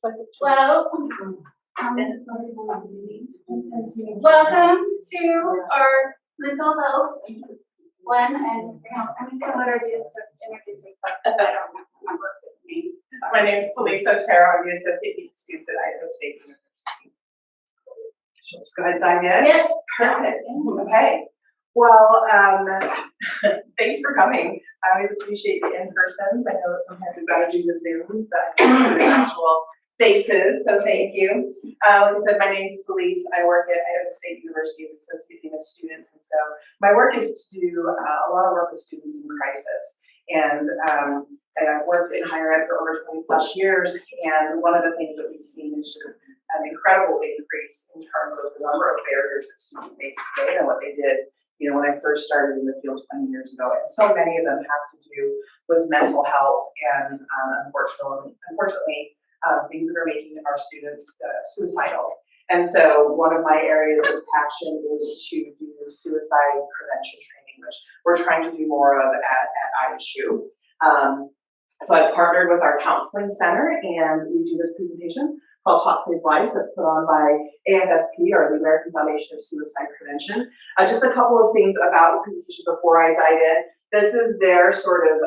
Well, welcome to our mental health one, and I'm just going to let her introduce herself. I don't remember her name. My name is Felice Otero. I'm the Associate Dean of Students at Idaho State University. She'll just go ahead and dive in. Yep. Perfect. Okay. Well, thanks for coming. I always appreciate the in-persons. I know that sometimes we've got to do the Zooms, but the actual faces, so thank you. Like I said, my name is Felice. I work at Idaho State University as Associate Dean of Students, and so my work is to do a lot of work with students in crisis. And I've worked in higher ed for over 20 plus years, and one of the things that we've seen is just an incredible increase in terms of the number of barriers that students face today and what they did, you know, when I first started in the field 20 years ago. And so many of them have to do with mental health and unfortunately, things that are making our students suicidal. And so one of my areas of passion is to do suicide prevention training, which we're trying to do more of at ISU. So I've partnered with our counseling center, and we do this presentation called Talk Saves Lives that's put on by AFSP, or the American Foundation of Suicide Prevention. Just a couple of things about the presentation before I dive in. This is their sort of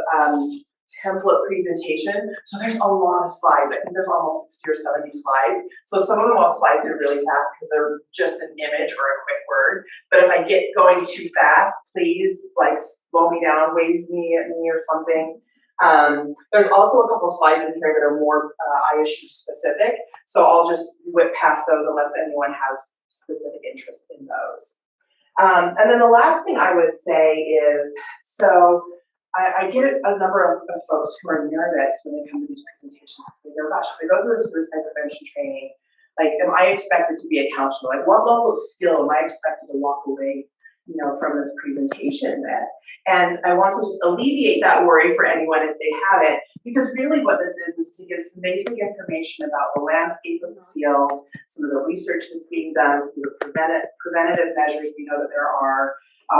template presentation. So there's a lot of slides. I think there's almost 60 or 70 slides. So some of them I'll slide through really fast because they're just an image or a quick word. But if I get going too fast, please like slow me down, wave me at me or something. There's also a couple slides in here that are more ISU specific. So I'll just whip past those unless anyone has specific interest in those. And then the last thing I would say is, so I get a number of folks who are nervous when they come to these presentations. They go, gosh, if I go through a suicide prevention training, like, am I expected to be a counselor? Like, what level of skill am I expected to walk away, you know, from this presentation with? And I want to just alleviate that worry for anyone if they haven't, because really what this is to give some basic information about the landscape of the field, some of the research that's being done, some of the preventative measures we know that there are,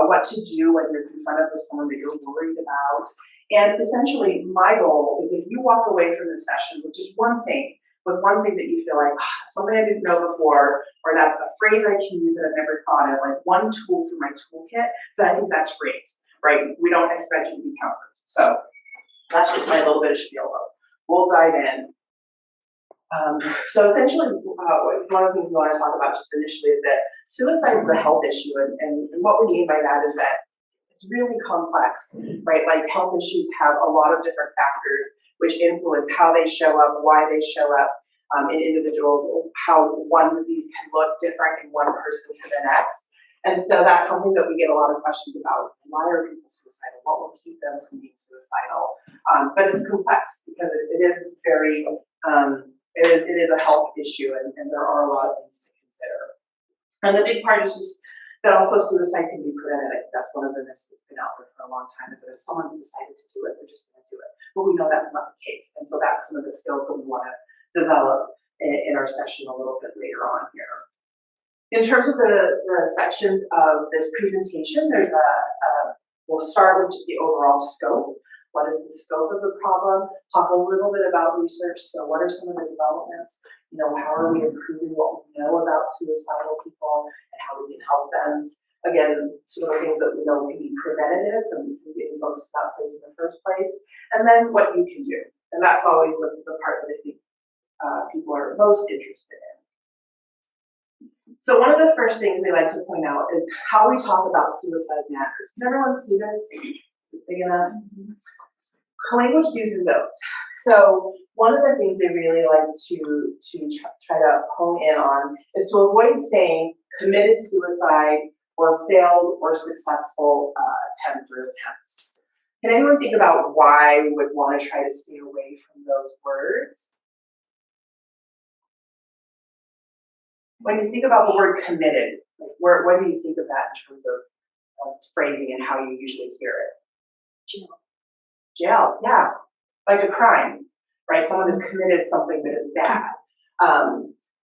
what to do when you're confronted with someone that you're worried about. And essentially, my goal is if you walk away from this session with just one thing, that you feel like, something I didn't know before, or that's a phrase I can use that I've never thought of, like one tool for my toolkit, then I think that's great, right? We don't expect you to be counselors. So that's just my little bit of spiel, though. We'll dive in. So essentially, one of the things we want to talk about just initially is that suicide is a health issue, and what we mean by that is that it's really complex, right? Like health issues have a lot of different factors which influence how they show up, why they show up in individuals, how one disease can look different in one person to the next. And so that's something that we get a lot of questions about. Why are people suicidal? What will keep them from being suicidal? But it's complex because it is very, it is a health issue, and there are a lot of things to consider. And the big part is just that also suicide can be prevented. I think that's one of the myths that's been out there for a long time, is that if someone's decided to do it, they're just going to do it. But we know that's not the case. And so that's some of the skills that we want to develop in our session a little bit later on here. In terms of the sections of this presentation, there's we'll start with just the overall scope. What is the scope of the problem? Talk a little bit about research. So what are some of the developments? You know, how are we improving what we know about suicidal people and how we can help them? Again, some of the things that we know can be preventative and getting folks to that place in the first place. And then what you can do. And that's always the part that I think people are most interested in. So one of the first things they like to point out is how we talk about suicide matters. Can everyone see this? Big enough? Language do's and don'ts. So one of the things they really like to try to hone in on is to avoid saying committed suicide or failed or successful attempt or attempts. Can anyone think about why we would want to try to stay away from those words? When you think about the word committed, like what do you think of that in terms of phrasing and how you usually hear it? Jail, yeah, like a crime, right? Someone has committed something that is bad.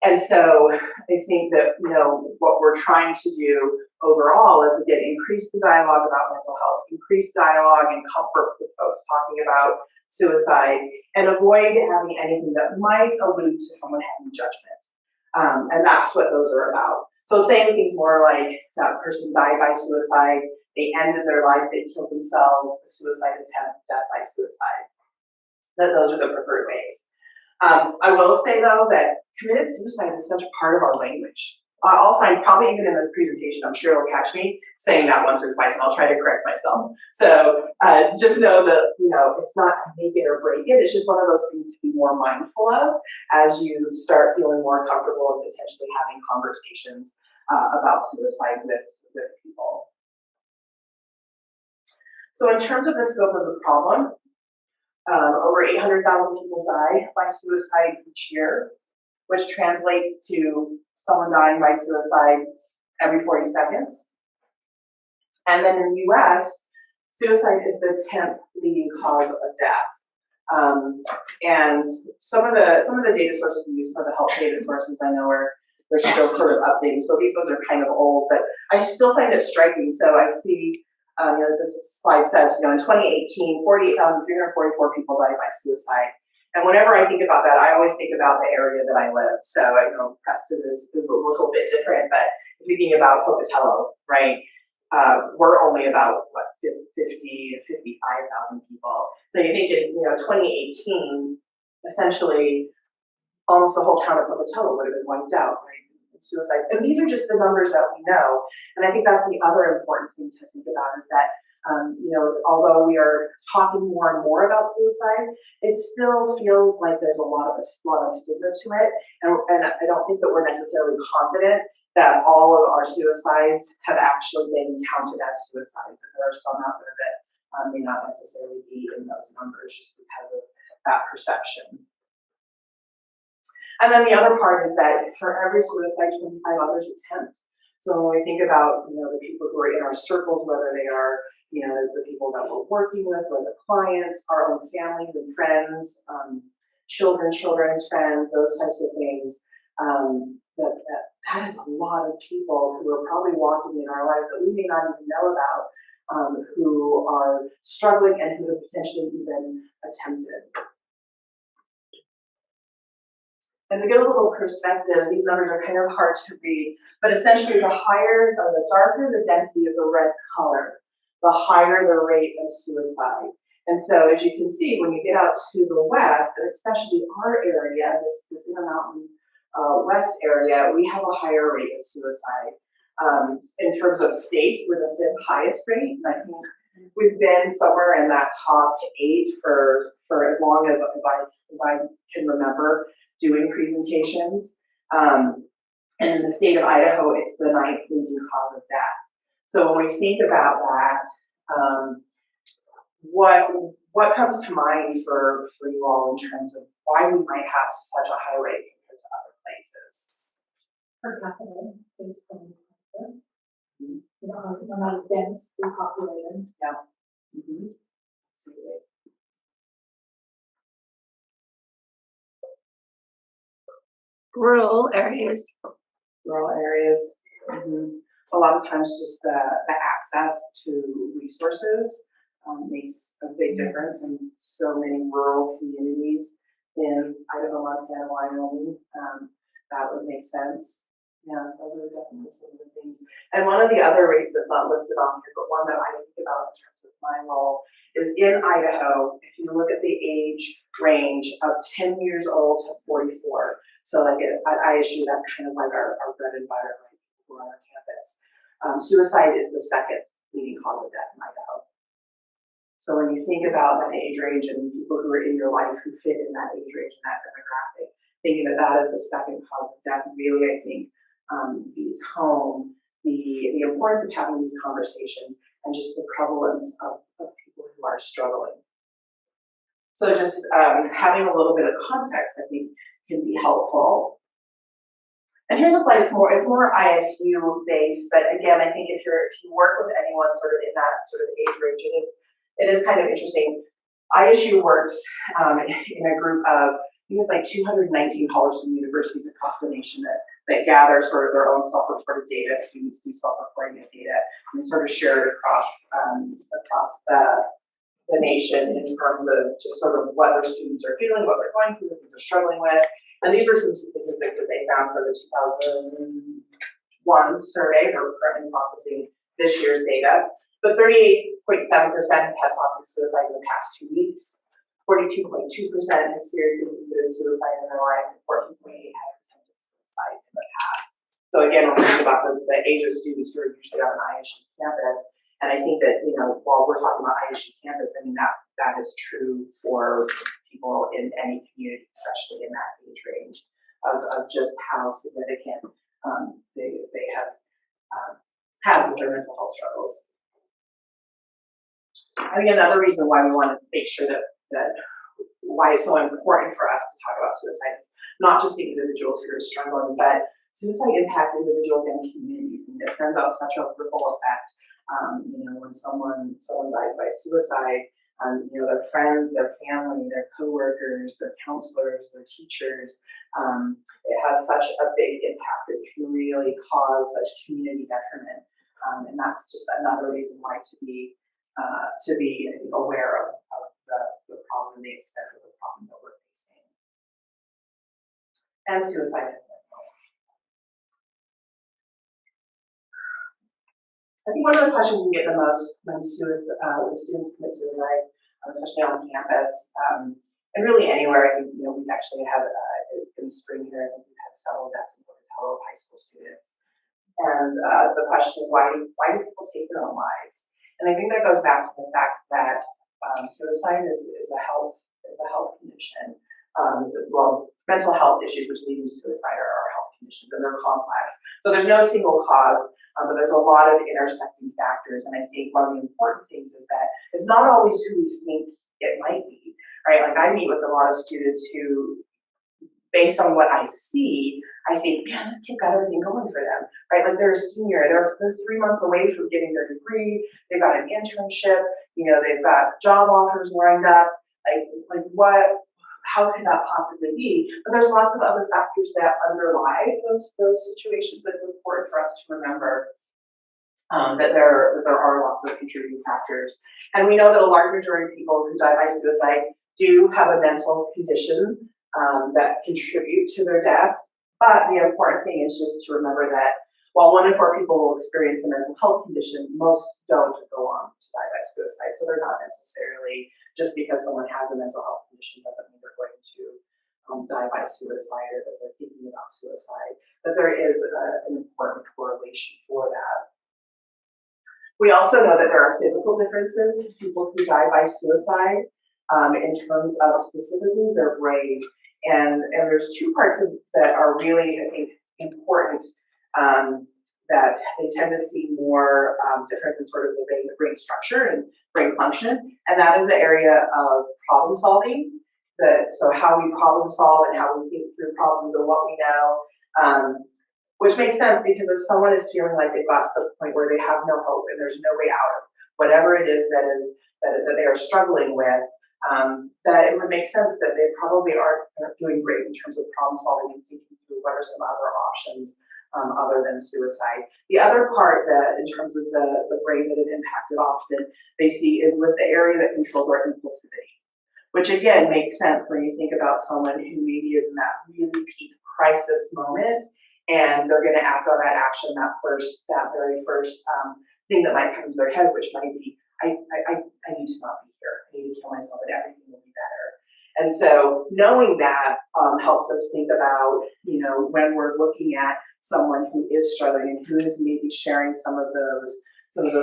And so I think that, you know, what we're trying to do overall is, again, increase the dialogue about mental health, increase dialogue and comfort with folks talking about suicide, and avoid having anything that might allude to someone having judgment. And that's what those are about. So saying things more like that person died by suicide, they ended their life, they killed themselves, a suicide attempt, death by suicide. Those are the preferred ways. I will say though that committed suicide is such a part of our language. I'll find probably even in this presentation, I'm sure it'll catch me saying that once or twice, and I'll try to correct myself. So just know that, you know, it's not make it or break it. It's just one of those things to be more mindful of as you start feeling more comfortable and potentially having conversations about suicide with people. So in terms of the scope of the problem, over 800,000 people die by suicide each year, which translates to someone dying by suicide every 40 seconds. And then in the US, suicide is the 10th leading cause of death. And some of the data sources we use, some of the health data sources I know they're still sort of updating. So these ones are kind of old, but I still find it striking. So I see, you know, this slide says, you know, in 2018, 48,344 people died by suicide. And whenever I think about that, I always think about the area that I live. So I know Preston is a little bit different, but if you think about Pocatello, right? We're only about, what, 50 to 55,000 people. So you think in, you know, 2018, essentially almost the whole town of Pocatello would have been wiped out, right? Suicide. And these are just the numbers that we know. And I think that's the other important thing to think about is that, you know, although we are talking more and more about suicide, it still feels like there's a lot of stigma to it. And I don't think that we're necessarily confident that all of our suicides have actually been counted as suicides. And there are some out there that may not necessarily be in those numbers just because of that perception. And then the other part is that for every suicide, 25 others attempt. So when we think about, you know, the people who are in our circles, whether they are, you know, the people that we're working with, or the clients, our own families and friends, children's friends, those types of things, that is a lot of people who are probably walking in our lives that we may not even know about, who are struggling and who have potentially even attempted. And to get a little perspective, these numbers are kind of hard to read, but essentially the higher or the darker the density of the red color, the higher the rate of suicide. And so as you can see, when you get out to the west, and especially our area, this Intermountain West area, we have a higher rate of suicide. In terms of states, we're the 5th highest rate, and I think we've been somewhere in that top 8 for as long as I can remember doing presentations. And in the state of Idaho, it's the 9th leading cause of death. So when we think about that, what comes to mind for you all in terms of why we might have such a high rate compared to other places? Per capita, based on you know, we're not as densely populated. Yeah. Mm-hmm. Absolutely. Rural areas. Mm-hmm. A lot of times just the access to resources makes a big difference in so many rural communities in Idaho, Montana, Wyoming. That would make sense. Yeah, those are definitely some of the things. And one of the other rates that's not listed on here, but one that I think about in terms of my role, is in Idaho, if you look at the age range of 10 years old to 44. So like at ISU, that's kind of like our bread and butter, right? People on our campus. Suicide is the 2nd leading cause of death in Idaho. So when you think about that age range and people who are in your life who fit in that age range and that demographic, thinking that that is the 2nd cause of death really, I think, beats home the importance of having these conversations and just the prevalence of people who are struggling. So just having a little bit of context, I think, can be helpful. And here's a slide. It's more ISU based, but again, I think if you work with anyone sort of in that sort of age range, it is kind of interesting. ISU works in a group of, I think it's like 219 colleges and universities across the nation that gather sort of their own self-reported data. Students do self-reporting of data and sort of share it across the nation in terms of just sort of what their students are feeling, what they're going through, what they're struggling with. And these are some statistics that they found for the 2001 survey. They're currently processing this year's data. But 38.7% have had thoughts of suicide in the past 2 weeks. 42.2% have seriously considered suicide in their life, and 14.8% have attempted suicide in the past. So again, we're thinking about the age of students who are usually on an ISU campus. And I think that, you know, while we're talking about ISU campus, I mean, that is true for people in any community, especially in that age range, of just how significant they have had with their mental health struggles. I think another reason why we want to make sure that why it's so important for us to talk about suicide is not just the individuals who are struggling, but suicide impacts individuals and communities, and it sends out such a ripple effect. You know, when someone dies by suicide, you know, their friends, their family, their coworkers, their counselors, their teachers, it has such a big impact. It can really cause such community detriment, and that's just another reason why to be aware of the problem and the extent of the problem that we're facing. And suicide is I think one of the questions we get the most when students commit suicide, especially on campus, and really anywhere, I think, you know, we've actually had in spring here, I think we've had several deaths in Pocatello of high school students. And the question is, why do people take their own lives? And I think that goes back to the fact that suicide is a health condition. Mental health issues which lead to suicide are health conditions, and they're complex. So there's no single cause, but there's a lot of intersecting factors. And I think one of the important things is that it's not always who we think it might be, right? Like I meet with a lot of students who, based on what I see, I think, man, this kid's got everything going for them, right? Like they're a senior, they're 3 months away from getting their degree, they've got an internship, you know, they've got job offers lined up, like what, how could that possibly be? But there's lots of other factors that underlie those situations that it's important for us to remember. That there are lots of contributing factors. And we know that a large majority of people who die by suicide do have a mental condition that contribute to their death. But the important thing is just to remember that while 1 in 4 people will experience a mental health condition, most don't go on to die by suicide. So they're not necessarily, just because someone has a mental health condition doesn't mean they're going to die by suicide or that they're thinking about suicide. But there is an important correlation for that. We also know that there are physical differences in people who die by suicide in terms of specifically their brain. And there's 2 parts that are really, I think, important that they tend to see more difference in sort of the brain structure and brain function. And that is the area of problem solving. So how we problem solve and how we think through problems and what we know. Which makes sense because if someone is feeling like they've got to the point where they have no hope and there's no way out of whatever it is that they are struggling with, that it would make sense that they probably aren't doing great in terms of problem solving and thinking through what are some other options other than suicide. The other part that in terms of the brain that is impacted often they see is with the area that controls our impulsivity, which again makes sense when you think about someone who maybe is in that really peak crisis moment and they're going to act on that action, that very first thing that might come into their head, which might be, I need to not be here. I need to kill myself and everything will be better. And so knowing that helps us think about, you know, when we're looking at someone who is struggling and who is maybe sharing some of the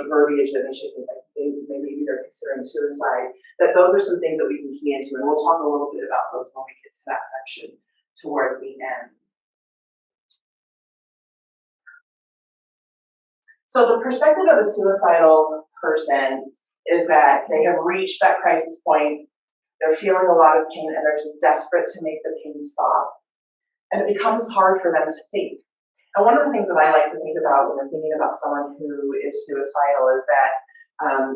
verbiage that they should think like maybe they're considering suicide, that those are some things that we can key into. And we'll talk a little bit about those when we get to that section towards the end. So the perspective of a suicidal person is that they have reached that crisis point, they're feeling a lot of pain, and they're just desperate to make the pain stop. And it becomes hard for them to think. And one of the things that I like to think about when we're thinking about someone who is suicidal is that,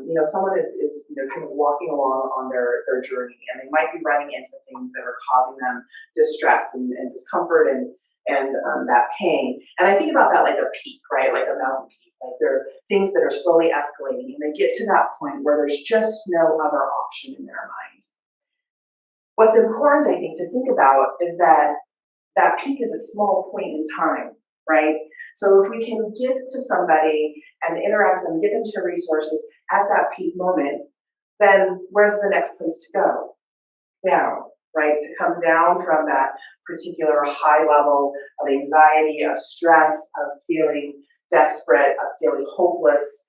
you know, someone is you know, kind of walking along on their journey, and they might be running into things that are causing them distress and discomfort and that pain. And I think about that like a peak, right? Like a mountain peak. Like there are things that are slowly escalating, and they get to that point where there's just no other option in their mind. What's important, I think, to think about is that that peak is a small point in time, right? So if we can get to somebody and interact with them, get them to resources at that peak moment, then where's the next place to go? Down, right? To come down from that particular high level of anxiety, of stress, of feeling desperate, of feeling hopeless.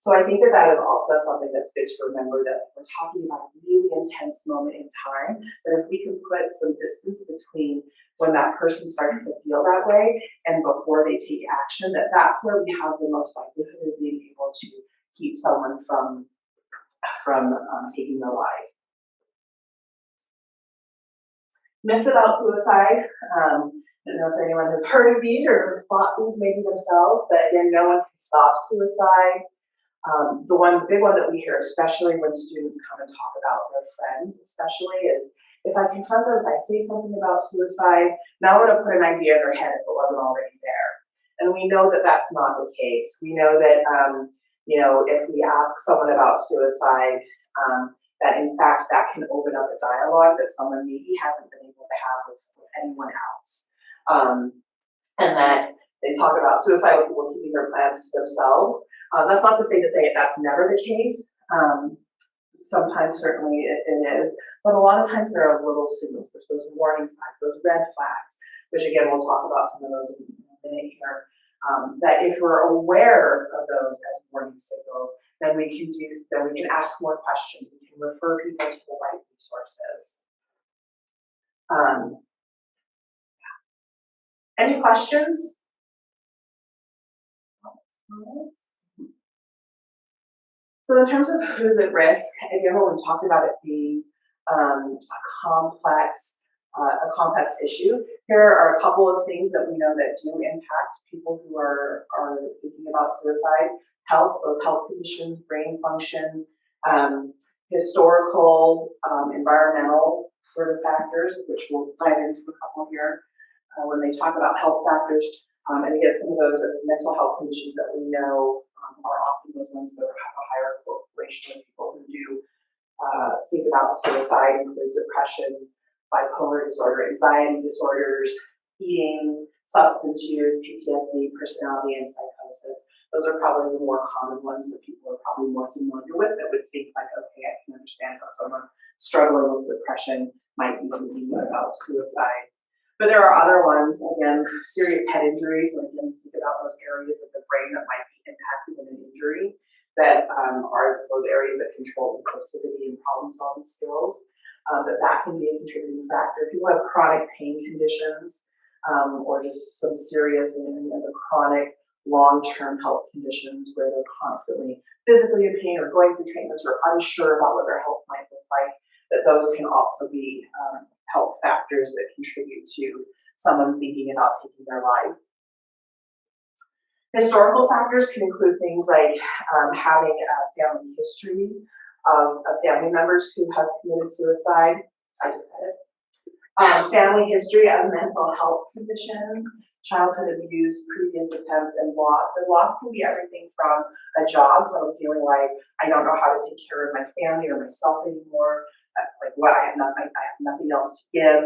So I think that that is also something that's good to remember, that we're talking about a really intense moment in time, that if we can put some distance between when that person starts to feel that way and before they take action, that's where we have the most likelihood of being able to keep someone from taking their life. Myths about suicide. I don't know if anyone has heard of these or thought these maybe themselves, but again, no one can stop suicide. The big one that we hear, especially when students come and talk about their friends, especially, is if I confront them, if I say something about suicide, now I'm going to put an idea in their head if it wasn't already there. And we know that that's not the case. We know that, if we ask someone about suicide, that in fact that can open up a dialogue that someone maybe hasn't been able to have with anyone else. And that they talk about suicidal people keeping their plans to themselves. That's not to say that that's never the case. Sometimes certainly it is, but a lot of times there are little signals. There's those warning flags, those red flags, which again, we'll talk about some of those in a minute here. That if we're aware of those as warning signals, then we can ask more questions. We can refer people to the right resources. Any questions? So in terms of who's at risk, again, when we talked about it being a complex issue, here are a couple of things that we know that do impact people who are thinking about suicide. Health, those health conditions, brain function, historical, environmental sort of factors, which we'll dive into a couple here when they talk about health factors. And again, some of those mental health conditions that we know are often those ones that have a higher correlation with people who do think about suicide, include depression, bipolar disorder, anxiety disorders, eating, substance use, PTSD, personality, and psychosis. Those are probably the more common ones that people are probably more familiar with, that would think like, okay, I can understand how someone struggling with depression might be thinking about suicide. But there are other ones, again, serious head injuries, when again, think about those areas of the brain that might be impacted in an injury, that are those areas that control impulsivity and problem-solving skills, that can be a contributing factor. People have chronic pain conditions, or just some serious and chronic long-term health conditions where they're constantly physically in pain or going through treatments or unsure about what their health might look like, that those can also be health factors that contribute to someone thinking about taking their life. Historical factors can include things like having a family history of family members who have committed suicide. I just said it. Family history of mental health conditions, childhood abuse, previous attempts, and loss. And loss can be everything from a job, so I'm feeling like I don't know how to take care of my family or myself anymore. I have nothing else to give.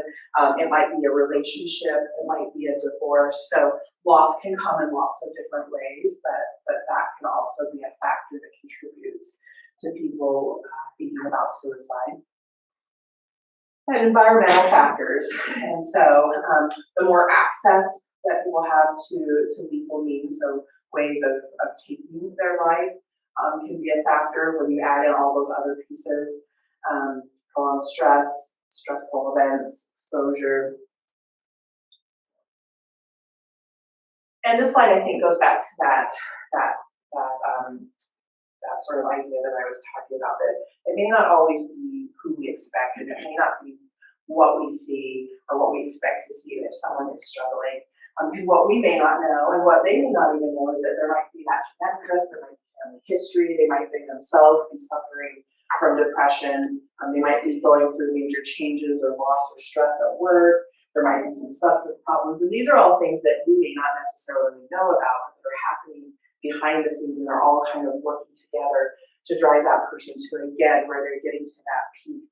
It might be a relationship, it might be a divorce. So loss can come in lots of different ways, but that can also be a factor that contributes to people thinking about suicide. And environmental factors. And so the more access that people have to lethal means, so ways of taking their life, can be a factor when you add in all those other pieces. Prolonged stress, stressful events, exposure. And this slide, I think, goes back to that sort of idea that I was talking about, that it may not always be who we expect, and it may not be what we see or what we expect to see if someone is struggling. Because what we may not know and what they may not even know is that there might be that genetic risk, there might be family history, they might themselves be suffering from depression, they might be going through major changes or loss or stress at work, there might be some substance problems, and these are all things that we may not necessarily know about, but that are happening behind the scenes, and they're all kind of working together to drive that person to, again, where they're getting to that peak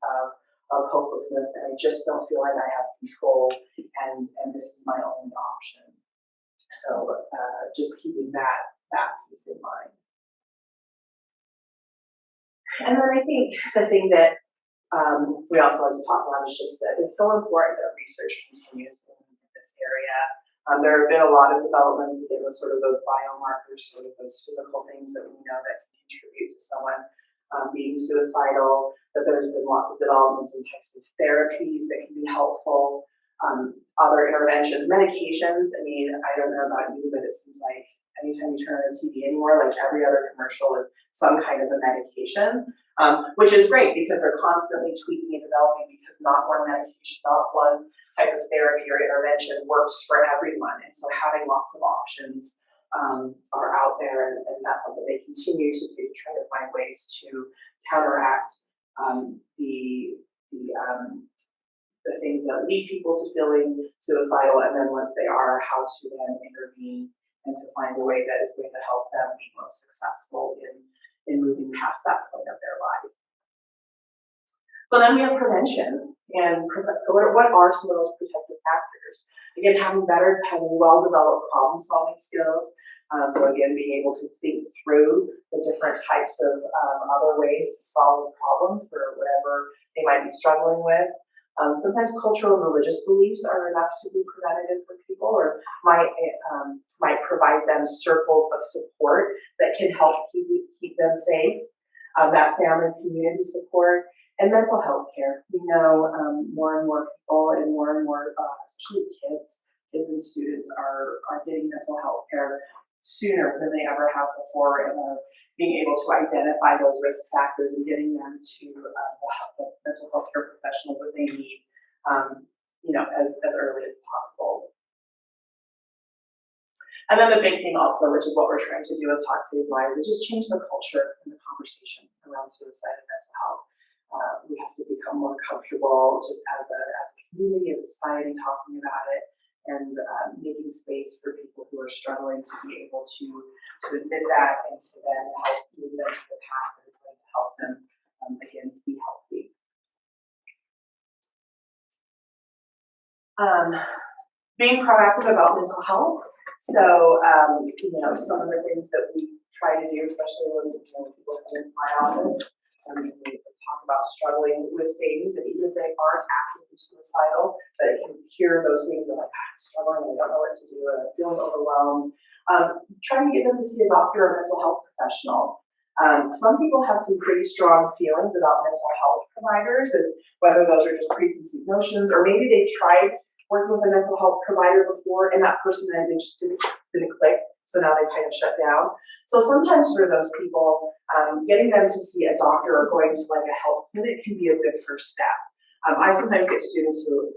of hopelessness, and I just don't feel like I have control, and this is my only option. So just keeping that piece in mind. And then I think the thing that we also want to talk about is just that it's so important that research continues in this area. There have been a lot of developments in sort of those biomarkers, sort of those physical things that we know that can contribute to someone being suicidal, that there's been lots of developments in types of therapies that can be helpful, other interventions, medications. I mean, I don't know about you, but it seems like anytime you turn on the TV anymore, like every other commercial is some kind of a medication, which is great because they're constantly tweaking and developing, because not one medication, not one type of therapy or intervention works for everyone. And so having lots of options are out there, and that's something they continue to do, try to find ways to counteract the things that lead people to feeling suicidal, and then once they are, how to then intervene and to find a way that is going to help them be most successful in moving past that point of their life. So then we have prevention, and what are some of those protective factors? Again, having well-developed problem-solving skills. So again, being able to think through the different types of other ways to solve a problem for whatever they might be struggling with. Sometimes cultural and religious beliefs are enough to be preventative for people, or might provide them circles of support that can help keep them safe. That family community support, and mental health care. We know more and more people, and more, especially kids and students are getting mental health care sooner than they ever have before, and are being able to identify those risk factors and getting them to the mental health care professionals that they need, as early as possible. And then the big thing also, which is what we're trying to do with Talk Saves Lives, is just change the culture and the conversation around suicide and mental health. We have to become more comfortable just as a community, as a society, talking about it, and making space for people who are struggling to be able to admit that, and to then help move them to the path that is going to help them, again, be healthy. Being proactive about mental health. So, some of the things that we try to do, especially when people come into my office, we talk about struggling with things, and even if they aren't actively suicidal, that it can hear those things of like, I'm struggling, I don't know what to do, and I'm feeling overwhelmed. Trying to get them to see a doctor or mental health professional. Some people have some pretty strong feelings about mental health providers, and whether those are just preconceived notions, or maybe they've tried working with a mental health provider before, and that person then just didn't click, so now they kind of shut down. So sometimes for those people, getting them to see a doctor or going to like a health clinic can be a good first step. I sometimes get students who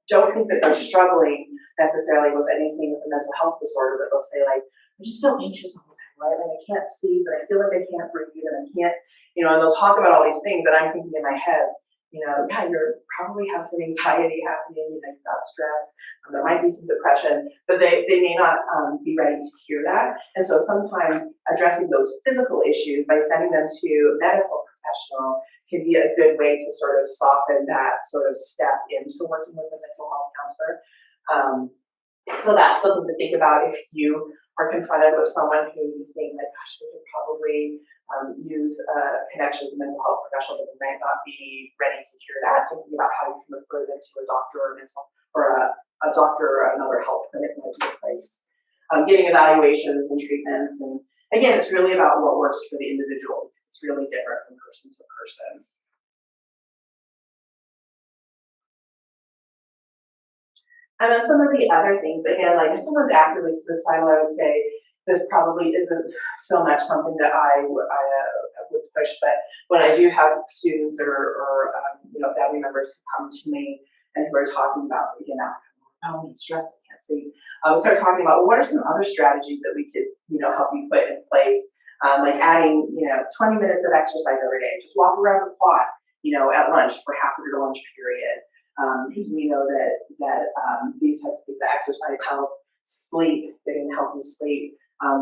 don't think that they're struggling necessarily with anything with a mental health disorder, but they'll say like, I just feel anxious all the time, right? Like I can't sleep, and I feel like I can't breathe, and I can't, and they'll talk about all these things that I'm thinking in my head. Yeah, you probably have some anxiety happening, you've got stress, there might be some depression, but they may not be ready to hear that. And so sometimes addressing those physical issues by sending them to a medical professional can be a good way to sort of soften that sort of step into working with a mental health counselor. So that's something to think about if you are confronted with someone who you think that, gosh, we could probably use a connection with a mental health professional, but they might not be ready to hear that. Thinking about how you can refer them to a doctor a doctor or another health clinic might be a place. Getting evaluations and treatments, and again, it's really about what works for the individual, because it's really different from person to person. And then some of the other things, again, like if someone's actively suicidal, I would say this probably isn't so much something that I would push, but when I do have students or family members who come to me and who are talking about, again, I'm stressed, I can't sleep, we start talking about, well, what are some other strategies that we could, help you put in place, like adding, 20 minutes of exercise every day. Just walk around the quad, at lunch for half of your lunch period. Because we know that these types of things, that exercise help, sleep, getting healthy sleep,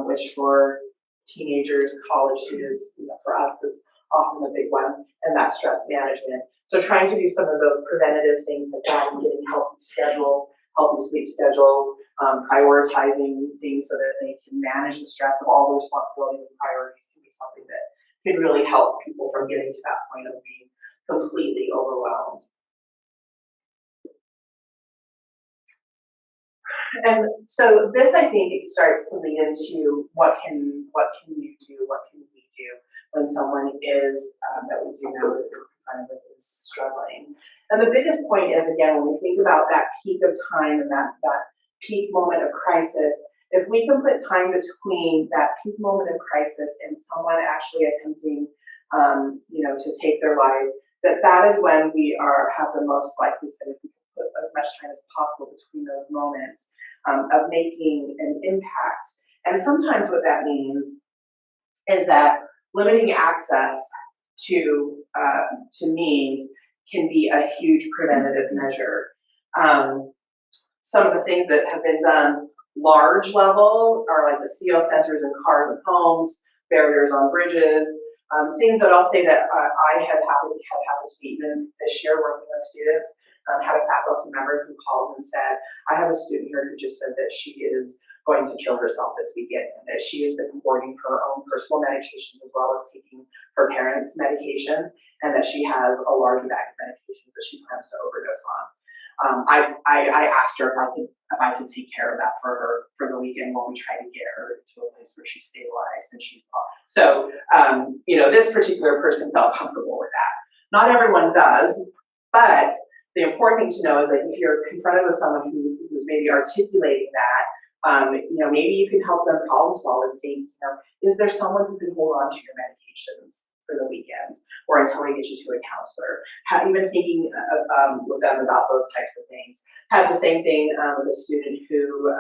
which for teenagers, college students, for us is often a big one, and that's stress management. So trying to do some of those preventative things like that, and getting healthy schedules, healthy sleep schedules, prioritizing things so that they can manage the stress of all the responsibilities and priorities can be something that can really help people from getting to that point of being completely overwhelmed. And so this, I think, starts to lead into what can you do, what can we do when someone is, that we do know that they're confronted with is struggling. And the biggest point is, again, when we think about that peak of time and that peak moment of crisis, if we can put time between that peak moment of crisis and someone actually attempting, to take their life, that is when we have the most likelihood, if we can put as much time as possible between those moments, of making an impact. And sometimes what that means is that limiting access to means can be a huge preventative measure. Some of the things that have been done large level are like the CO sensors in cars and homes, barriers on bridges, things that I'll say that I have happened to me even this year working with students. Had a faculty member who called and said, I have a student here who just said that she is going to kill herself this weekend, and that she has been hoarding her own personal medications as well as taking her parents' medications, and that she has a large bag of medications that she plans to overdose on. I asked her if I could take care of that for her for the weekend while we try to get her to a place where she's stabilized and she's so this particular person felt comfortable with that. Not everyone does, but the important thing to know is that if you're confronted with someone who's maybe articulating that, maybe you can help them problem solve and think, is there someone who can hold on to your medications for the weekend or until we get you to a counselor? Even thinking with them about those types of things. Had the same thing with a student who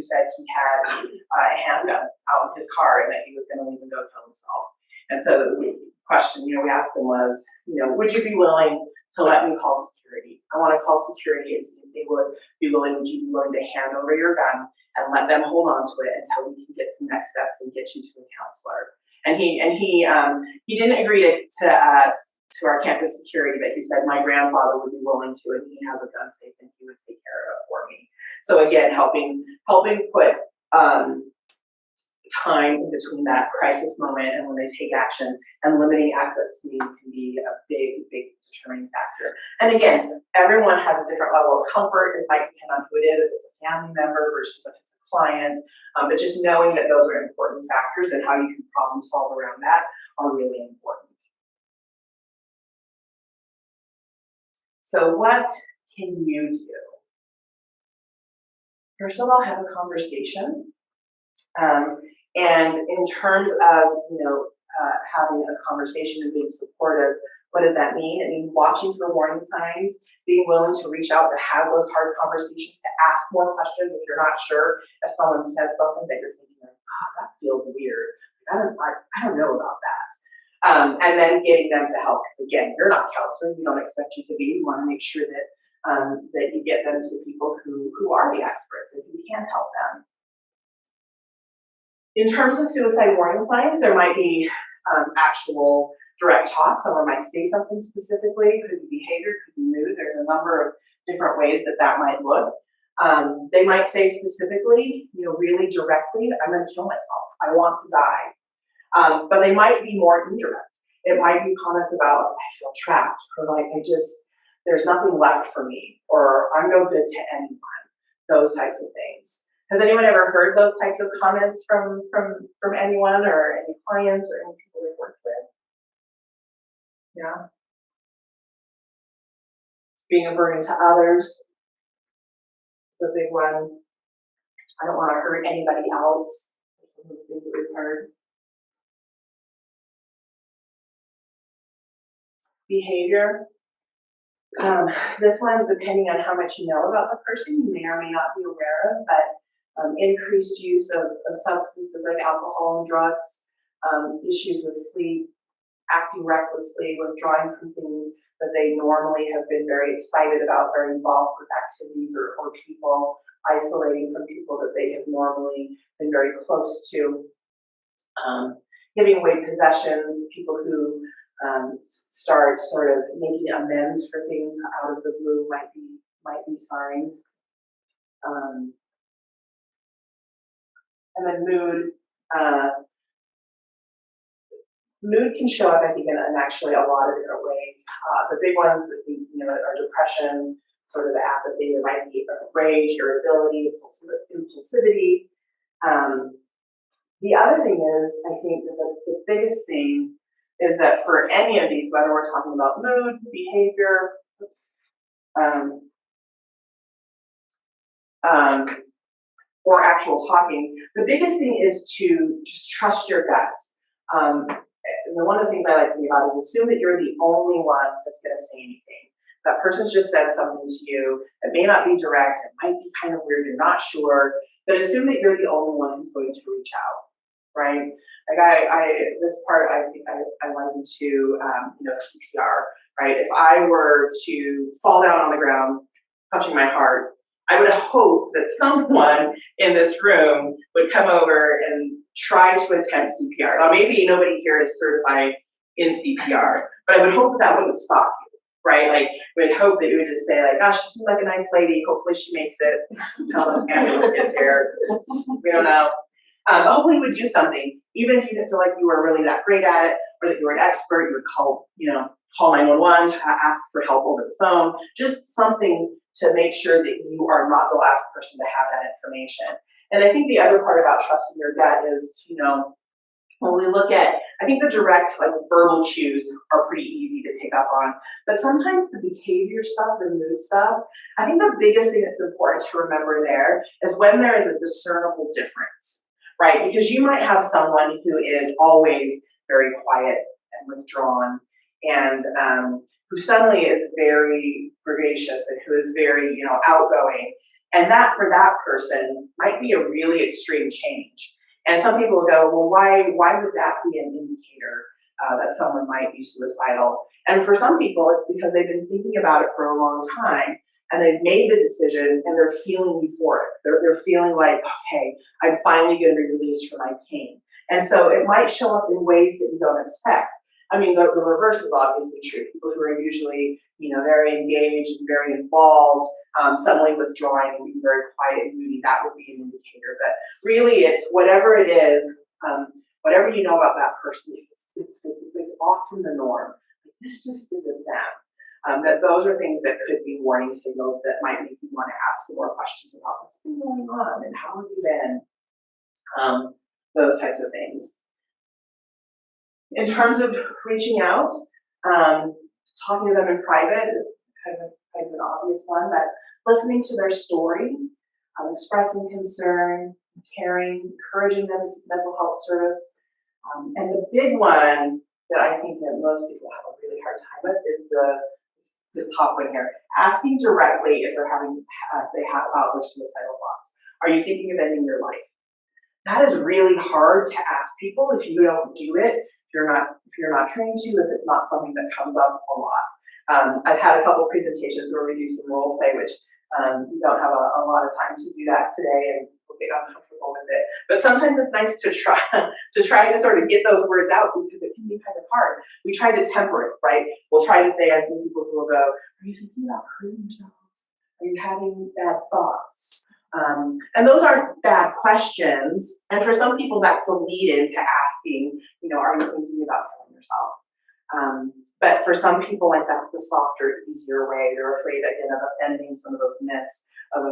said he had a handgun out in his car and that he was going to leave and go kill himself. And so the question, we asked him was, would you be willing to let me call security? I want to call security and see if they would be willing. Would you be willing to hand over your gun and let them hold on to it until we can get some next steps and get you to a counselor? And he didn't agree to our campus security, but he said my grandfather would be willing to, and he has a gun safe and he would take care of it for me. So again, helping put time in between that crisis moment and when they take action, and limiting access to means can be a big determining factor. And again, everyone has a different level of comfort. It might depend on who it is, if it's a family member versus if it's a client, but just knowing that those are important factors and how you can problem solve around that are really important. So what can you do? First of all, have a conversation. And in terms of, having a conversation and being supportive, what does that mean? It means watching for warning signs, being willing to reach out to have those hard conversations, to ask more questions if you're not sure if someone said something that you're thinking like, that feels weird. I don't know about that. And then getting them to help, because again, you're not counselors. We don't expect you to be. We want to make sure that that you get them to people who are the experts and who can help them. In terms of suicide warning signs, there might be actual direct talk. Someone might say something specifically, could be behavior, could be mood. There's a number of different ways that might look. They might say specifically, really directly, I'm going to kill myself. I want to die. But they might be more indirect. It might be comments about, I feel trapped, or like, there's nothing left for me, or I'm no good to anyone, those types of things. Has anyone ever heard those types of comments from anyone or any clients or any people they've worked with? Yeah. Being a burden to others is a big one. I don't want to hurt anybody else. Some of the things that we've heard. Behavior. This one, depending on how much you know about the person, you may or may not be aware of, but increased use of substances like alcohol and drugs, issues with sleep, acting recklessly, withdrawing from things that they normally have been very excited about, very involved with activities or people, isolating from people that they have normally been very close to, giving away possessions, people who start sort of making amends for things out of the blue might be signs. And then mood. Mood can show up, I think, in actually a lot of different ways. The big ones, I think, are depression, sort of apathy. There might be rage, irritability, impulsivity. The other thing is, I think that the biggest thing is that for any of these, whether we're talking about mood, behavior, or actual talking, the biggest thing is to just trust your gut. And one of the things I like to think about is assume that you're the only one that's going to say anything. That person's just said something to you. It may not be direct. It might be kind of weird. You're not sure. But assume that you're the only one who's going to reach out, right? Like this part, I think I went into, CPR, right? If I were to fall down on the ground, touching my heart, I would hope that someone in this room would come over and try to attempt CPR. Now, maybe nobody here is certified in CPR, but I would hope that wouldn't stop you, right? Like, we would hope that you would just say, like, gosh, she seems like a nice lady. Hopefully she makes it. Until the ambulance gets here. We don't know. But hopefully you would do something. Even if you didn't feel like you were really that great at it, or that you were an expert, you would call 911 to ask for help over the phone. Just something to make sure that you are not the last person to have that information. And I think the other part about trusting your gut is, when we look at, I think the direct, like, verbal cues are pretty easy to pick up on, but sometimes the behavior stuff, the mood stuff, I think the biggest thing that's important to remember there is when there is a discernible difference, right? Because you might have someone who is always very quiet and withdrawn, and who suddenly is very vivacious and who is very, outgoing. And that, for that person, might be a really extreme change. And some people will go, well, why would that be an indicator that someone might be suicidal? And for some people, it's because they've been thinking about it for a long time, and they've made the decision, and they're feeling euphoric. They're feeling like, okay, I'm finally going to be released from my pain. And so it might show up in ways that you don't expect. I mean, the reverse is obviously true. People who are usually, very engaged and very involved, suddenly withdrawing and being very quiet and moody, that would be an indicator. But really, it's whatever it is, whatever you know about that person, it's off from the norm. This just isn't them. That those are things that could be warning signals that might make you want to ask some more questions about what's been going on and how have you been, those types of things. In terms of reaching out, talking to them in private, kind of an obvious one, but listening to their story, expressing concern, caring, encouraging them to seek mental health service. And the big one that I think that most people have a really hard time with is this top one here. Asking directly if they have about their suicidal thoughts. Are you thinking of ending your life? That is really hard to ask people if you don't do it. If you're not trained to, if it's not something that comes up a lot. I've had a couple presentations where we do some role play, which we don't have a lot of time to do that today, and we'll get uncomfortable with it. But sometimes it's nice to try to sort of get those words out, because it can be kind of hard. We try to temper it, right? We'll try to say, I've seen people who will go, are you thinking about hurting yourselves? Are you having bad thoughts? And those aren't bad questions. And for some people, that's a lead into asking, are you thinking about killing yourself? But for some people, like, that's the softer, easier way. They're afraid, again, of offending some of those myths, of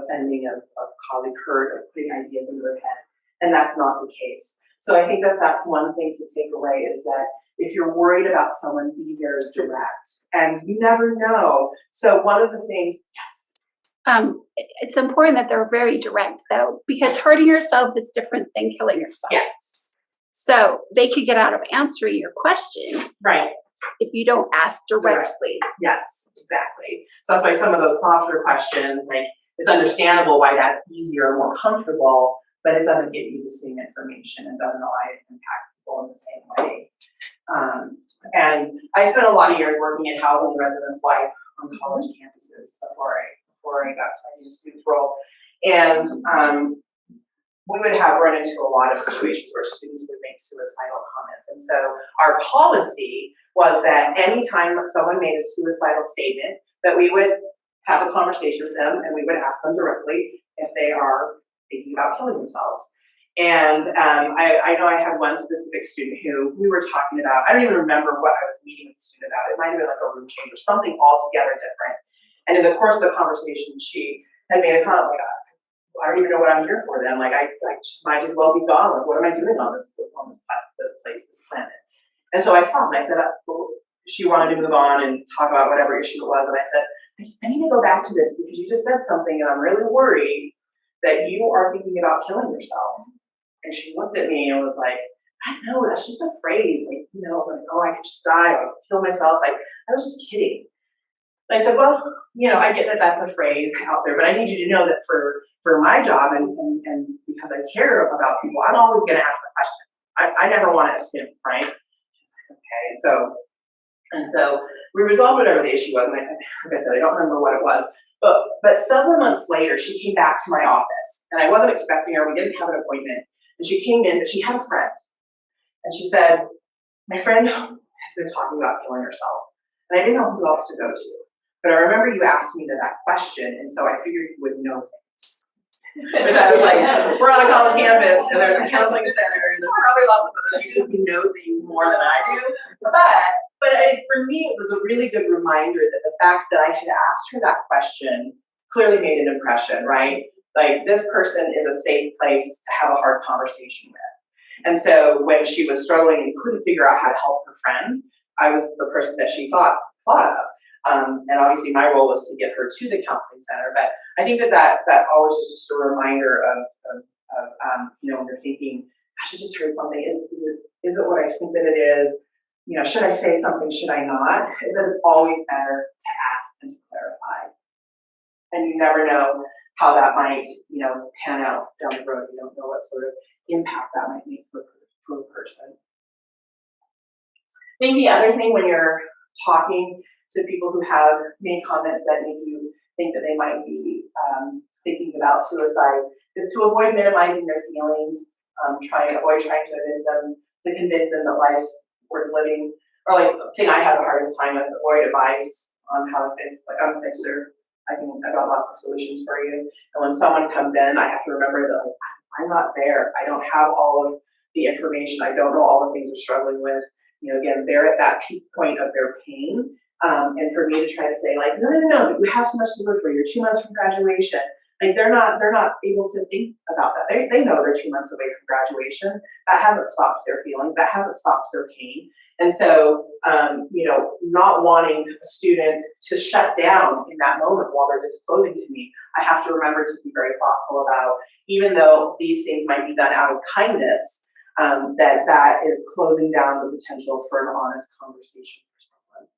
causing hurt, of putting ideas into their head. And that's not the case. So I think that that's one thing to take away, is that if you're worried about someone, be very direct. And you never know. So one of the things, yes. It's important that they're very direct, though, because hurting yourself is different than killing yourself. Yes. So they could get out of answering your question. Right. If you don't ask directly. Yes, exactly. So that's why some of those softer questions, like, it's understandable why that's easier and more comfortable, but it doesn't give you the same information and doesn't allow you to impact people in the same way. And I spent a lot of years working in housing and residence life on college campuses before I got to my new student role. And we would have run into a lot of situations where students would make suicidal comments. And so our policy was that anytime someone made a suicidal statement, that we would have a conversation with them and we would ask them directly if they are thinking about killing themselves. And I know I had one specific student who we were talking about, I don't even remember what I was meeting with the student about. It might have been like a room change or something altogether different. And in the course of the conversation, she had made a comment like, I don't even know what I'm here for then. Like, I just might as well be gone. Like, what am I doing on this place, this planet? And so I stopped and I said, she wanted to move on and talk about whatever issue it was. And I said, I need to go back to this because you just said something and I'm really worried that you are thinking about killing yourself. And she looked at me and was like, I know, that's just a phrase. Like, you know, like, oh, I could just die or kill myself. Like, I was just kidding. And I said, well, you know, I get that that's a phrase out there, but I need you to know that for my job and because I care about people, I'm always going to ask the question. I never want to assume, right? She's like, okay. And so we resolved whatever the issue was. And like I said, I don't remember what it was, but several months later, she came back to my office and I wasn't expecting her. We didn't have an appointment. And she came in, but she had a friend. And she said, my friend has been talking about killing herself. And I didn't know who else to go to. But I remember you asked me that question, and so I figured you would know things. Which I was like, we're on a college campus, and there's a counseling center, and there's probably lots of other people who know things more than I do. But for me, it was a really good reminder that the fact that I had asked her that question clearly made an impression, right? Like, this person is a safe place to have a hard conversation with. And so when she was struggling and couldn't figure out how to help her friend, I was the person that she thought of. And obviously my role was to get her to the counseling center. But I think that always is just a reminder of you know, when you're thinking, gosh, I just heard something. Is it what I think that it is? You know, should I say something? Should I not? Is that it's always better to ask and to clarify. And you never know how that might, you know, pan out down the road. You don't know what sort of impact that might make for a person. I think the other thing when you're talking to people who have made comments that make you think that they might be thinking about suicide is to avoid minimizing their feelings, avoid trying to convince them that life's worth living. Or like the thing I have the hardest time with, avoid advice on how to fix, like I'm a fixer. I've got lots of solutions for you. And when someone comes in, I have to remember that like, I'm not there. I don't have all of the information. I don't know all the things they're struggling with. You know, again, they're at that peak point of their pain. And for me to try to say like, no, we have so much to live for. You're 2 months from graduation. Like they're not able to think about that. They know they're 2 months away from graduation. That hasn't stopped their feelings. That hasn't stopped their pain. And so, you know, not wanting a student to shut down in that moment while they're disclosing to me, I have to remember to be very thoughtful about, even though these things might be done out of kindness, that is closing down the potential for an honest conversation for someone.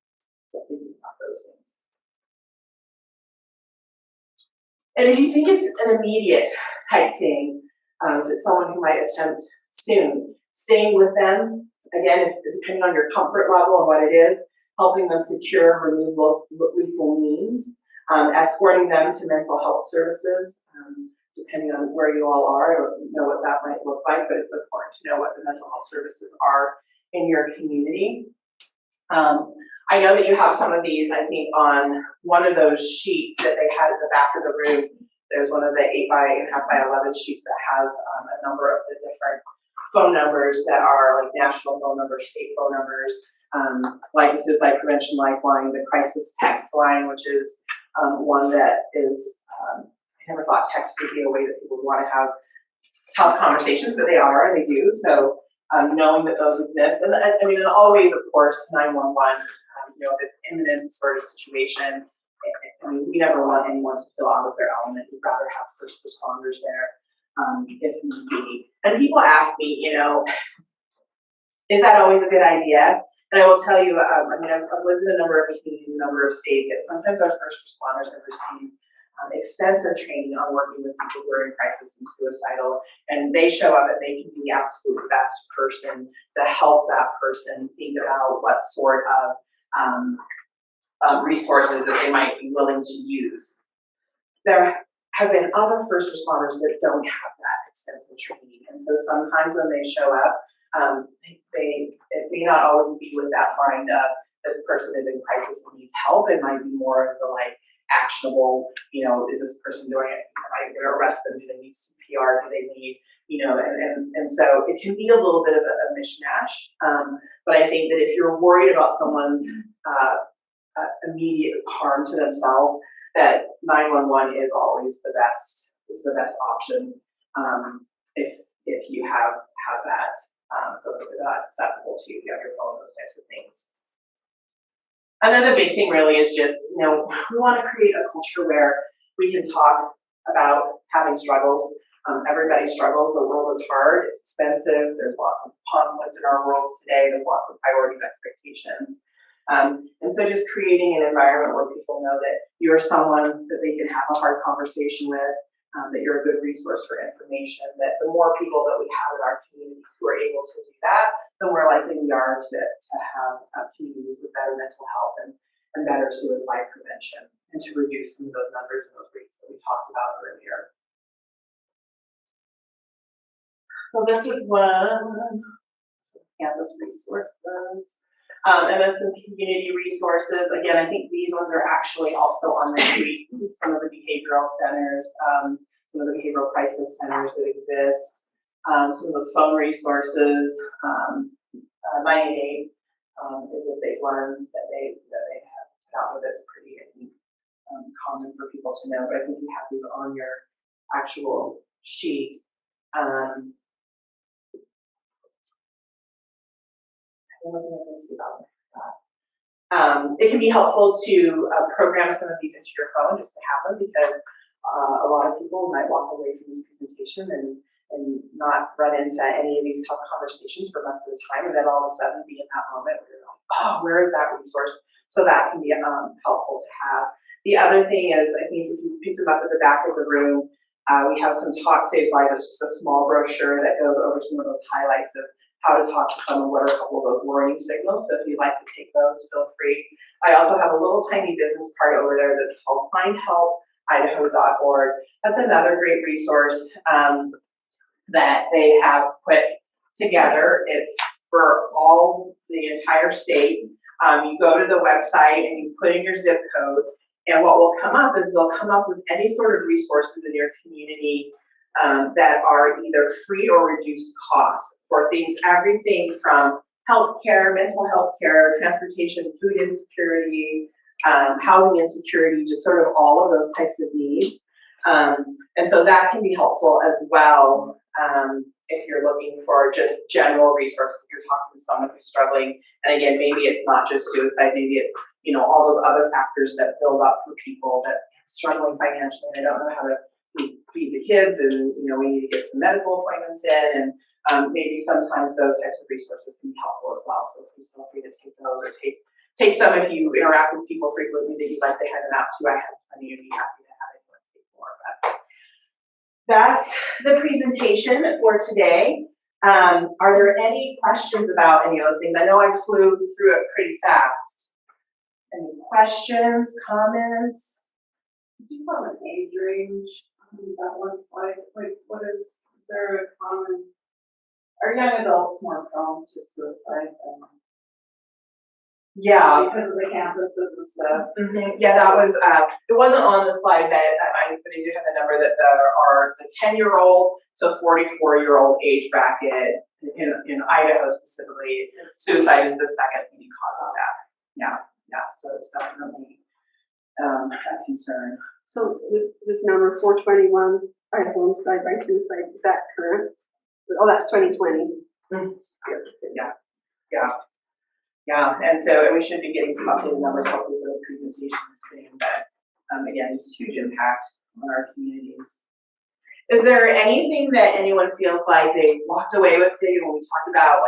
So thinking about those things. And if you think it's an immediate type thing, that someone who might attempt soon, staying with them, again, depending on your comfort level and what it is, helping them secure removal of lethal means, escorting them to mental health services, depending on where you all are. I don't know what that might look like, but it's important to know what the mental health services are in your community. I know that you have some of these, I think, on one of those sheets that they had at the back of the room. There's one of the 8x8.5x11 sheets that has a number of the different phone numbers that are like national phone numbers, state phone numbers, like the Suicide Prevention Lifeline, the Crisis Text Line, which is one that is, I never thought text would be a way that people would want to have tough conversations, but they are, and they do. So knowing that those exist, and I mean, and always, of course, 911. You know, if it's imminent sort of situation, I mean, we never want anyone to feel out of their element. We'd rather have first responders there if need be. And people ask me, you know, is that always a good idea? And I will tell you, I mean, I've lived in a number of communities, a number of states, and sometimes our first responders have received extensive training on working with people who are in crisis and suicidal, and they show up and they can be the absolute best person to help that person think about what sort of resources that they might be willing to use. There have been other first responders that don't have that extensive training, and so sometimes when they show up, it may not always be with that mind of this person is in crisis and needs help. It might be more of the actionable, is this person doing it? Am I going to arrest them? Do they need CPR? Do they need, and so it can be a little bit of a mishmash. But I think that if you're worried about someone's immediate harm to themselves, that 911 is always the best option if you have that. So that's accessible to you if you have your phone, those types of things. And then the big thing really is just, we want to create a culture where we can talk about having struggles. Everybody struggles. The world is hard. It's expensive. There's lots of conflict in our worlds today. There's lots of priorities, expectations. And so just creating an environment where people know that you're someone that they can have a hard conversation with, that you're a good resource for information, that the more people that we have in our communities who are able to do that, the more likely we are to have communities with better mental health and better suicide prevention, and to reduce some of those numbers and those rates that we talked about earlier. So this is one campus resources. And then some community resources. Again, I think these ones are actually also on the street. Some of the behavioral centers, some of the behavioral crisis centers that exist, some of those phone resources. 98 is a big one that they have put out that's pretty, I think, common for people to know. But I think you have these on your actual sheet. It can be helpful to program some of these into your phone just to have them, because a lot of people might walk away from this presentation and not run into any of these tough conversations for months at a time, and then all of a sudden be in that moment where you're like, oh, where is that resource? So that can be helpful to have. The other thing is, I think if you picked them up at the back of the room, we have some talk safe slides. It's just a small brochure that goes over some of those highlights of how to talk to someone, what are a couple of those warning signals. So if you'd like to take those, feel free. I also have a little tiny business part over there that's called findhelpidaho.org. That's another great resource that they have put together. It's for all the entire state. You go to the website and you put in your zip code, and what will come up is they'll come up with any sort of resources in your community that are either free or reduced costs for things, everything from healthcare, mental health care, transportation, food insecurity, housing insecurity, just sort of all of those types of needs. And so that can be helpful as well if you're looking for just general resources, if you're talking to someone who's struggling. And again, maybe it's not just suicide, maybe it's, all those other factors that build up for people that are struggling financially and they don't know how to feed the kids, and we need to get some medical appointments in, and maybe sometimes those types of resources can be helpful as well. So please feel free to take those, or take some if you interact with people frequently that you'd like to hand them out to. I have plenty, and be happy to have anyone take more. But that's the presentation for today. Are there any questions about any of those things? I know I flew through it pretty fast. Any questions, comments? Do you have an age range that looks like what is there a common, are young adults more prone to suicide than Yeah, because of the campuses and stuff? Yeah, that was it wasn't on the slide that but I do have the number that there are the 10-year-old to 44-year-old age bracket in Idaho specifically. Suicide is the second leading cause of death. Yeah, so it's definitely a concern. So this number 421, Idahoans died by suicide, is that current? Oh, that's 2020. Yeah, and we should be getting some updated numbers hopefully for the presentation soon, but again, just huge impact on our communities. Is there anything that anyone feels like they walked away with today when we talked about,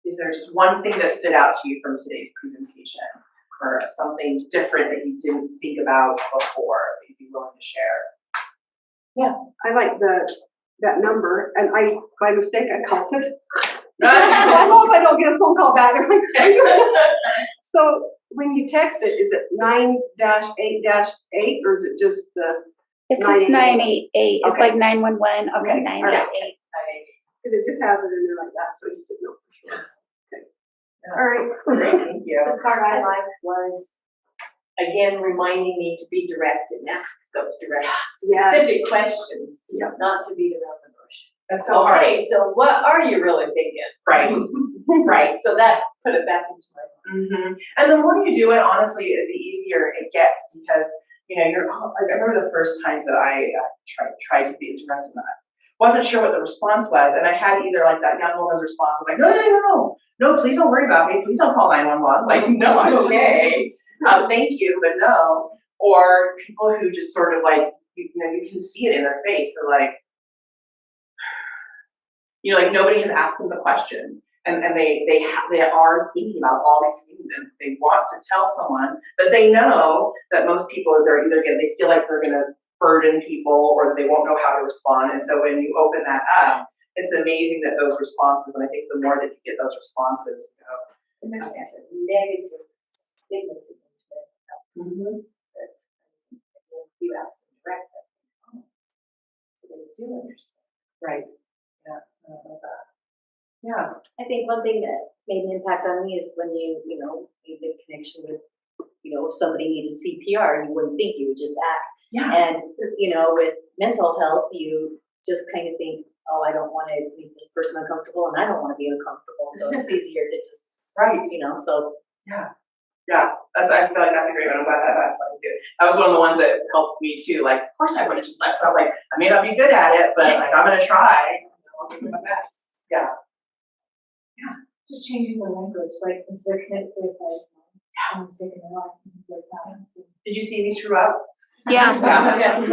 is there just one thing that stood out to you from today's presentation, or something different that you didn't think about before that you be willing to share. I like that number, and by mistake, I called it. So I hope I don't get a phone call back. They're like, "Are you-" So when you text it, is it 9-8-8, or is it just the? It's just 988. It's Okay. like 911. Okay, Okay. 988. Because it just has it in there like that, so I just didn't know for sure. Okay. Yeah. All right. Great, thank you. The part I liked was, again, reminding me to be direct and ask those direct, Yes. specific questions, Yep. not to beat around the bush. That's so hard. Okay, so what are you really thinking? Right. Right. So that put it back into my mind. Mm-hmm. And the more you do it, honestly, the easier it gets because, you know, like, I remember the first times that I tried to be direct in that. Wasn't sure what the response was, and I had either like that young woman's response, like, no, please don't worry about me, please don't call 911. Like, no, I'm okay. Thank you, but no. Or people who just sort of like, you know, you can see it in their face. They're like, you know, like nobody has asked them the question. And they are thinking about all these things, and they want to tell someone, but they know that most people they feel like they're gonna burden people, or that they won't know how to respond. And so when you open that up, it's amazing that those responses, and I think the more that you get those responses, you know. And there's such a negative stigmatism to it. That you ask them direct, so they do understand. Right. Yeah. I love that. Yeah. I think one thing that made an impact on me is when you made the connection with, if somebody needed CPR, you wouldn't think, you would just act. Yeah. And, with mental health, you just kind of think, oh, I don't want to make this person uncomfortable, and I don't want to be uncomfortable. So it's easier to just, Right. so. Yeah. Yeah. I feel like that's a great one. I'm glad that's like good. That was one of the ones that helped me too. Like, of course I would have just let something, like, I may not be good at it, but like, I'm going to try. I'll give it my best. Yeah. Just changing the language, like instead of commit suicide, someone's taking their life, and things like that. Did you see me screw up? Yeah. Yeah.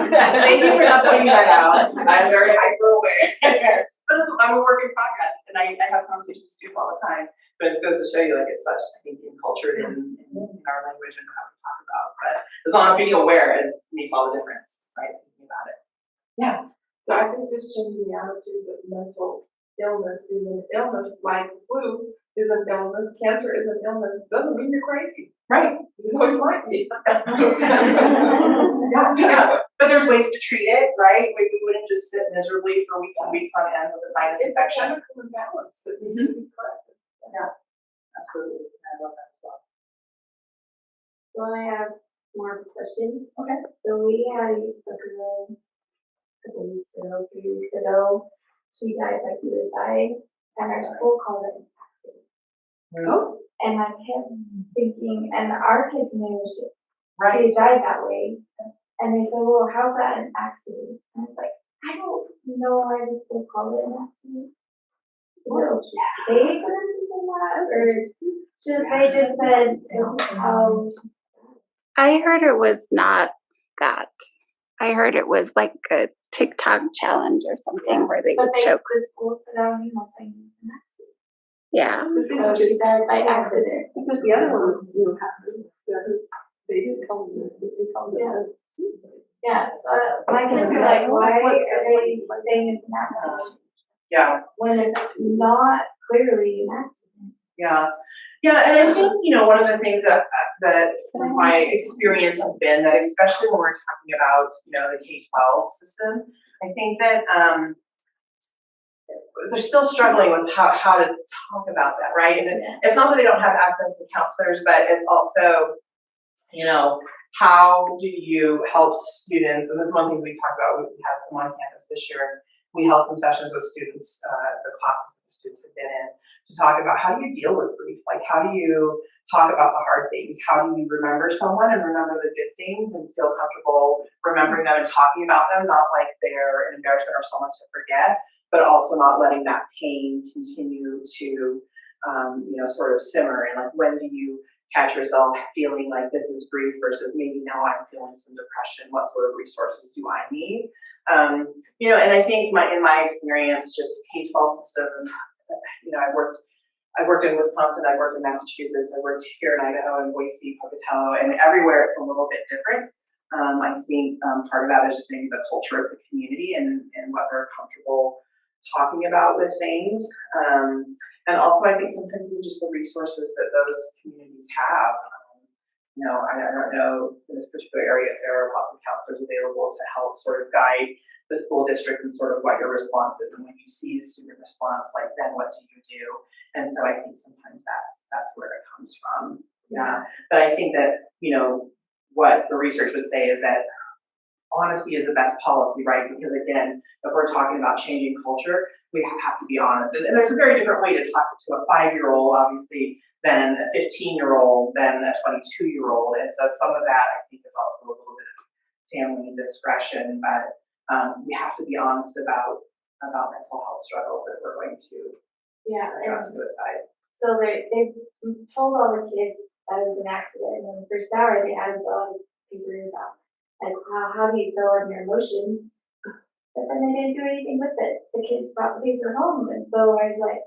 Thank you for not pointing that out. I'm very hyper aware. But I'm a work in progress, and I have conversations with students all the time. But it goes to show you, like, it's such, I think, encultured in our language and how we talk about. But as long as being aware makes all the difference, right? Thinking about it. Yeah. So I think this changing the attitude that mental illness is an illness, like flu is an illness, cancer is an illness, doesn't mean you're crazy. Right. You know, you might be. Yeah. But there's ways to treat it, right? We wouldn't just sit miserably for weeks and weeks on end with a sinus It's a infection. chemical imbalance that needs to be corrected. Yeah. Absolutely. I love that as well. Well, I have more of a question. Okay. So we had a girl a couple weeks ago, 3 weeks ago. She died by suicide, and our school called it an accident. Oh. And I kept thinking, and our kids knew she Right. died that way. And they said, well, how's that an accident? And I was like, I don't know why the school called it an accident. No, they for them to say that, or should they just said just how? I heard it was not that. I heard it was like a TikTok challenge or something where they But would choke. the school said, oh, you must say it's an accident. Yeah. So she died by accident. Because the other one, happened, they didn't call it, they called it. Yeah, so my kids are like, why are they saying it's an accident Yeah. when it's not clearly an accident? Yeah. Yeah, and I think, one of the things that my experience has been that, especially when we're talking about, the K-12 system, I think that they're still struggling with how to talk about that, right? And it's not that they don't have access to counselors, but it's also, how do you help students? And this is one of the things we talked about. We had some on campus this year. We held some sessions with students, the classes that the students have been in, to talk about how do you deal with grief? Like, how do you talk about the hard things? How do you remember someone and remember the good things and feel comfortable remembering them and talking about them, not like they're an embarrassment or someone to forget, but also not letting that pain continue to, sort of simmer. And like, when do you catch yourself feeling like this is grief versus maybe now I'm feeling some depression? What sort of resources do I need? And I think in my experience, just K-12 systems, I worked in Wisconsin, I worked in Massachusetts, I worked here in Idaho, in Boise, Pocatello, and everywhere it's a little bit different. I think part of that is just maybe the culture of the community and what they're comfortable talking about with things. And also I think sometimes even just the resources that those communities have. I don't know in this particular area if there are lots of counselors available to help sort of guide the school district and sort of what your response is. And when you see a student response, like then what do you do? And so I think sometimes that's where it comes from. Yeah. But I think that, what the research would say is that honesty is the best policy, right? Because again, if we're talking about changing culture, we have to be honest. And there's a very different way to talk to a 5-year-old, obviously, than a 15-year-old, than a 22-year-old. And so some of that, I think, is also a little bit of family discretion, but we have to be honest about mental health struggles if we're going to address suicide. So they told all the kids that it was an accident, and then for Sarah, they had a lot of paper about, like, how do you feel in your emotions? But then they didn't do anything with it. The kids brought the paper home, and so I was like,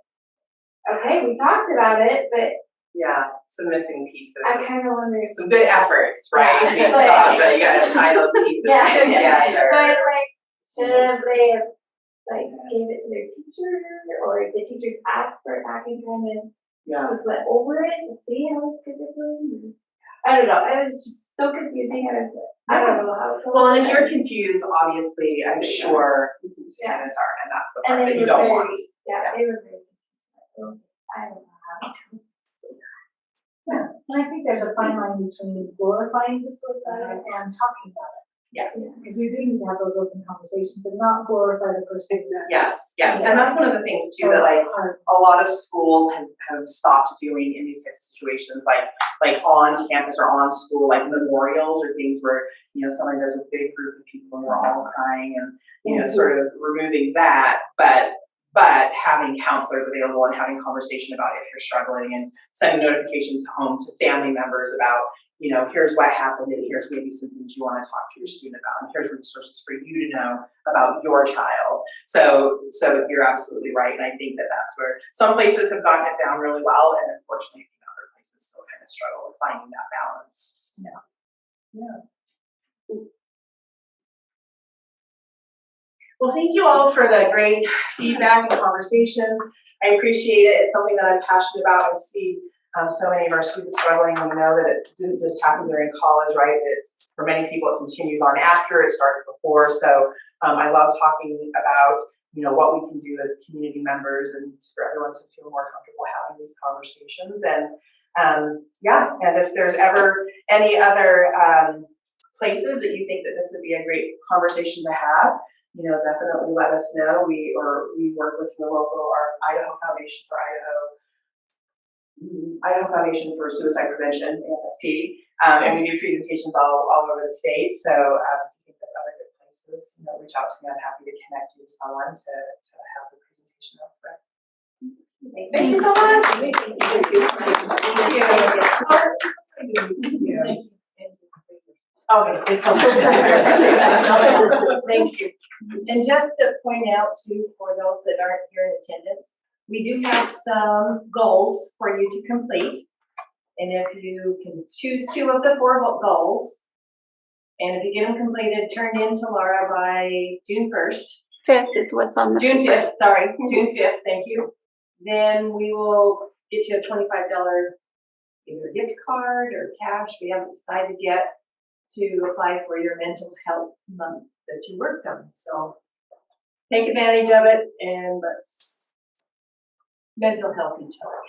okay, we talked about it, but yeah, some missing pieces. I kind of wondered. Some good efforts, right? Yeah, But you gotta tie those pieces together. So I was like, should they have gave it to their teacher, or if the teachers asked for it back and kind of just went over it to see how it's physically? I don't know. It was just so confusing. I don't know how. Well, and if you're confused, obviously, I'm sure students are, and that's the part that you don't want. Yeah, they were very confused. I don't know how to. Yeah, and I think there's a fine line between glorifying the suicide and talking about it. Yes. Because we do need to have those open conversations, but not glorify the person. Yes, and that's one of the things too that a lot of schools have stopped doing in these types of situations, like on campus or on school, like memorials or things where there's a big group of people and we're all crying and sort of removing that, but having counselors available and having conversation about if you're struggling and sending notifications home to family members about, here's what happened and here's maybe some things you want to talk to your student about and here's resources for you to know about your child. So you're absolutely right. And I think that that's where some places have gotten it down really well and unfortunately other places still kind of struggle with finding that balance. Yeah. Well, thank you all for the great feedback and conversation. I appreciate it. It's something that I'm passionate about. I see so many of our students struggling. We know that it didn't just happen during college, right? It's for many people, it continues on after, it starts before. So I love talking about, what we can do as community members and for everyone to feel more comfortable having these conversations. And and if there's ever any other places that you think that this would be a great conversation to have, definitely let us know. We work with the local, our Idaho Foundation for Suicide Prevention, AFSP, and we do presentations all over the state. So if you think there's other good places, reach out to me. I'm happy to connect you to someone to have the presentation elsewhere. Thank you so much. Thank you. Okay, thanks so much. Thank you. And just to point out too, for those that aren't here in attendance, we do have some goals for you to complete. And if you can choose 2 of the 4 goals, and if you get them completed, turned in to Laura by June 1st. 5th is what's on the June 5th, sorry, June 5th, thank you. Then we will get you a $25 either gift card or cash, we haven't decided yet, to apply for your mental health month that you worked on. So take advantage of it and let's mental health each other.